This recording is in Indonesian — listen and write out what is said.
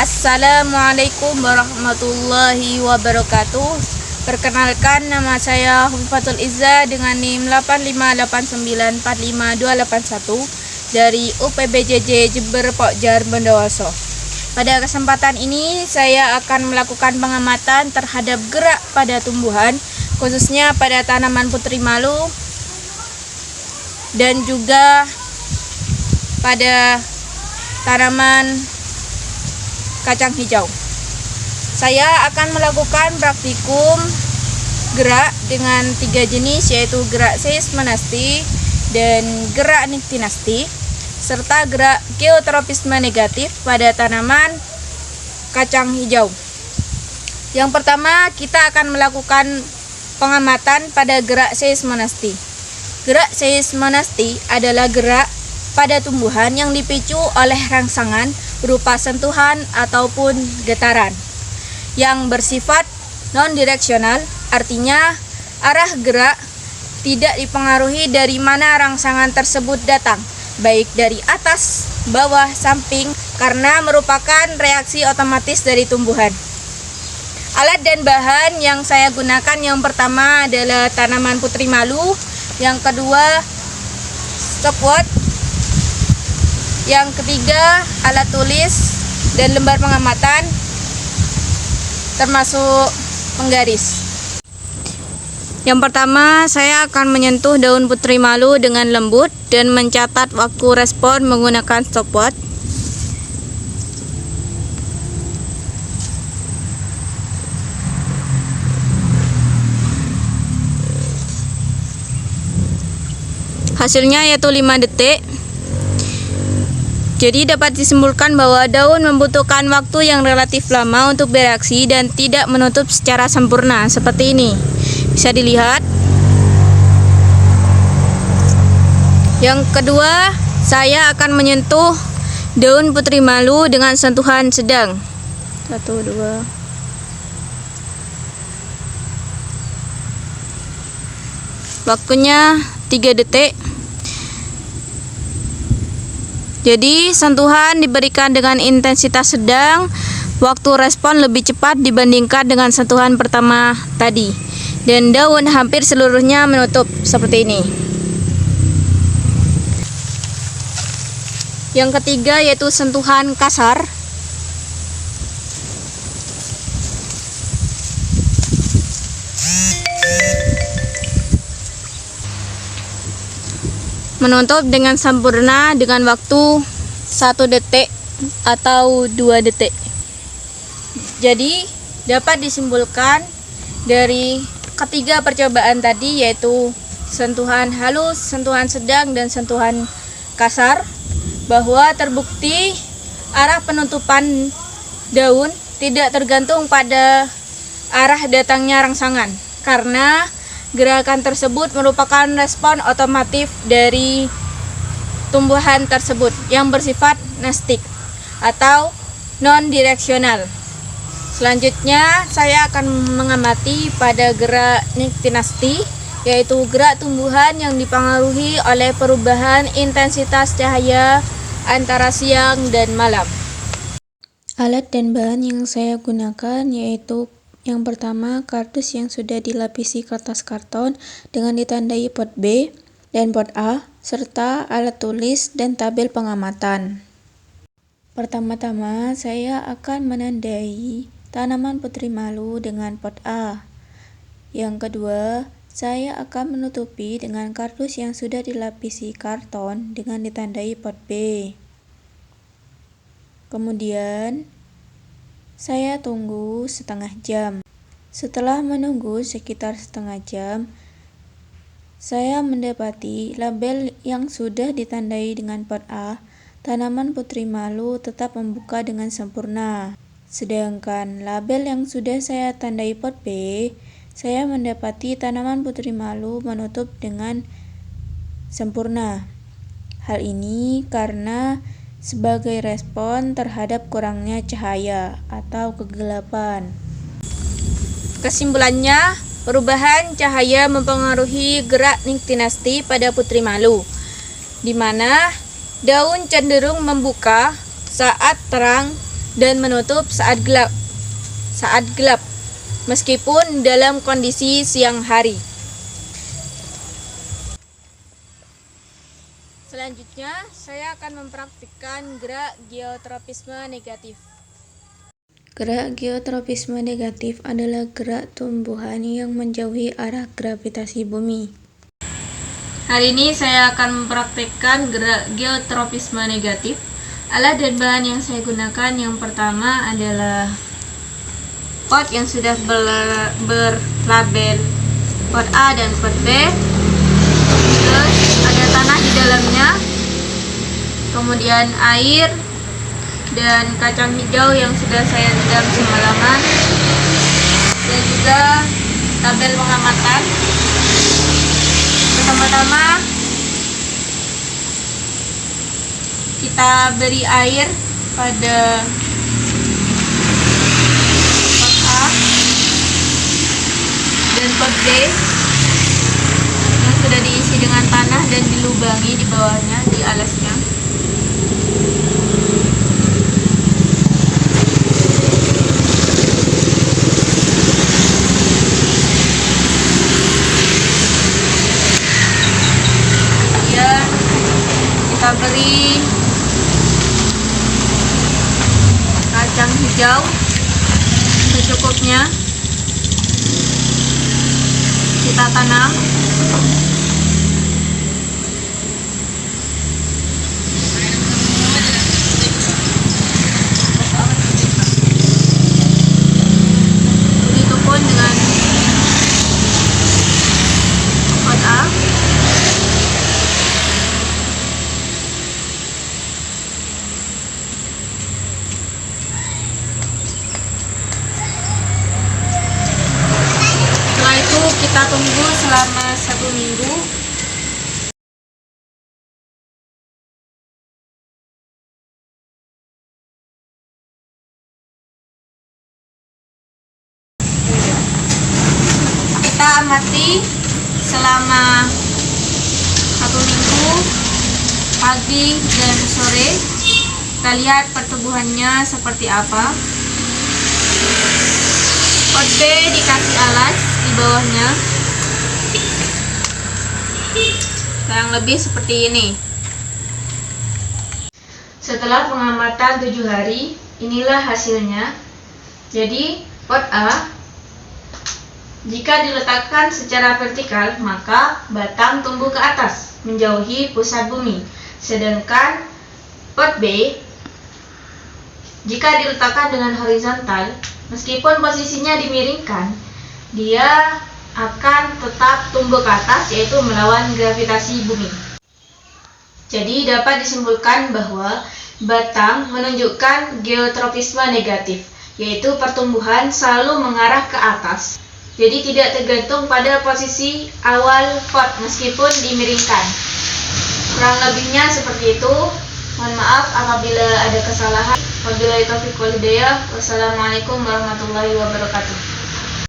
Assalamualaikum warahmatullahi wabarakatuh. Perkenalkan, nama saya Hufatul Izza dengan NIM 858945281 dari UPBJJ Jember Pokjar Bondowoso. Pada kesempatan ini saya akan melakukan pengamatan terhadap gerak pada tumbuhan, khususnya pada tanaman putri malu dan juga pada tanaman kacang hijau. Saya akan melakukan praktikum gerak dengan 3 jenis, yaitu gerak seismonasti dan gerak niktinasti, serta gerak geotropisme negatif pada tanaman kacang hijau. Yang pertama, kita akan melakukan pengamatan pada gerak seismonasti. Gerak seismonasti adalah gerak pada tumbuhan yang dipicu oleh rangsangan berupa sentuhan ataupun getaran yang bersifat non-direksional, artinya arah gerak tidak dipengaruhi dari mana rangsangan tersebut datang, baik dari atas, bawah, samping, karena merupakan reaksi otomatis dari tumbuhan. Alat dan bahan yang saya gunakan, yang pertama adalah tanaman putri malu, yang kedua stopwatch, yang ketiga alat tulis dan lembar pengamatan termasuk penggaris. Yang pertama, saya akan menyentuh daun putri malu dengan lembut dan mencatat waktu respon menggunakan stopwatch. Hasilnya yaitu 5 detik. Jadi dapat disimpulkan bahwa daun membutuhkan waktu yang relatif lama untuk bereaksi dan tidak menutup secara sempurna seperti ini. Bisa dilihat. Yang kedua, saya akan menyentuh daun putri malu dengan sentuhan sedang. 1, 2. Waktunya 3 detik. Jadi sentuhan diberikan dengan intensitas sedang, waktu respon lebih cepat dibandingkan dengan sentuhan pertama tadi, dan daun hampir seluruhnya menutup seperti ini. Yang ketiga yaitu sentuhan kasar. Menutup dengan sempurna dengan waktu 1 detik atau 2 detik. Jadi dapat disimpulkan dari ketiga percobaan tadi, yaitu sentuhan halus, sentuhan sedang, dan sentuhan kasar, bahwa terbukti arah penutupan daun tidak tergantung pada arah datangnya rangsangan, karena gerakan tersebut merupakan respon otomatis dari tumbuhan tersebut yang bersifat nestik atau non-direksional. Selanjutnya saya akan mengamati pada gerak niktinasti, yaitu gerak tumbuhan yang dipengaruhi oleh perubahan intensitas cahaya antara siang dan malam. Alat dan bahan yang saya gunakan yaitu yang pertama, kardus yang sudah dilapisi kertas karton dengan ditandai pot B dan pot A, serta alat tulis dan tabel pengamatan. Pertama-tama, saya akan menandai tanaman putri malu dengan pot A. Yang kedua, saya akan menutupi dengan kardus yang sudah dilapisi karton dengan ditandai pot B. Kemudian, saya tunggu setengah jam. Setelah menunggu sekitar setengah jam, saya mendapati label yang sudah ditandai dengan pot A, tanaman putri malu tetap membuka dengan sempurna. Sedangkan label yang sudah saya tandai pot B, saya mendapati tanaman putri malu menutup dengan sempurna. Hal ini karena sebagai respon terhadap kurangnya cahaya atau kegelapan. Kesimpulannya, perubahan cahaya mempengaruhi gerak niktinasti pada putri malu, di mana daun cenderung membuka saat terang dan menutup saat gelap, meskipun dalam kondisi siang hari. Selanjutnya, saya akan mempraktikkan gerak geotropisme negatif. Gerak geotropisme negatif adalah gerak tumbuhan yang menjauhi arah gravitasi bumi. Hari ini saya akan mempraktikkan gerak geotropisme negatif. Alat dan bahan yang saya gunakan yang pertama adalah pot yang sudah berlabel pot A dan pot B. Terus ada tanah di dalamnya, kemudian air dan kacang hijau yang sudah saya rendam semalaman, dan juga tabel pengamatan. Pertama-tama kita beri air pada pot A dan pot B yang sudah diisi dengan tanah dan dilubangi di bawahnya, di alasnya. Kemudian kita beri kacang hijau secukupnya, kita tanam. Begitupun dengan pot A. Setelah itu kita tunggu selama 1 minggu. Kita amati selama 1 minggu, pagi dan sore. Kita lihat pertumbuhannya seperti apa. Pot B dikasih alas di bawahnya, kurang lebih seperti ini. Setelah pengamatan 7 hari, inilah hasilnya. Jadi pot A, jika diletakkan secara vertikal, maka batang tumbuh ke atas, menjauhi pusat bumi. Sedangkan pot B, jika diletakkan dengan horizontal, meskipun posisinya dimiringkan, dia akan tetap tumbuh ke atas, yaitu melawan gravitasi bumi. Jadi dapat disimpulkan bahwa batang menunjukkan geotropisme negatif, yaitu pertumbuhan selalu mengarah ke atas. Jadi tidak tergantung pada posisi awal pot meskipun dimiringkan. Kurang lebihnya seperti itu. Mohon maaf apabila ada kesalahan. Wabillahi taufiq wal hidayah. Wassalamualaikum warahmatullahi wabarakatuh.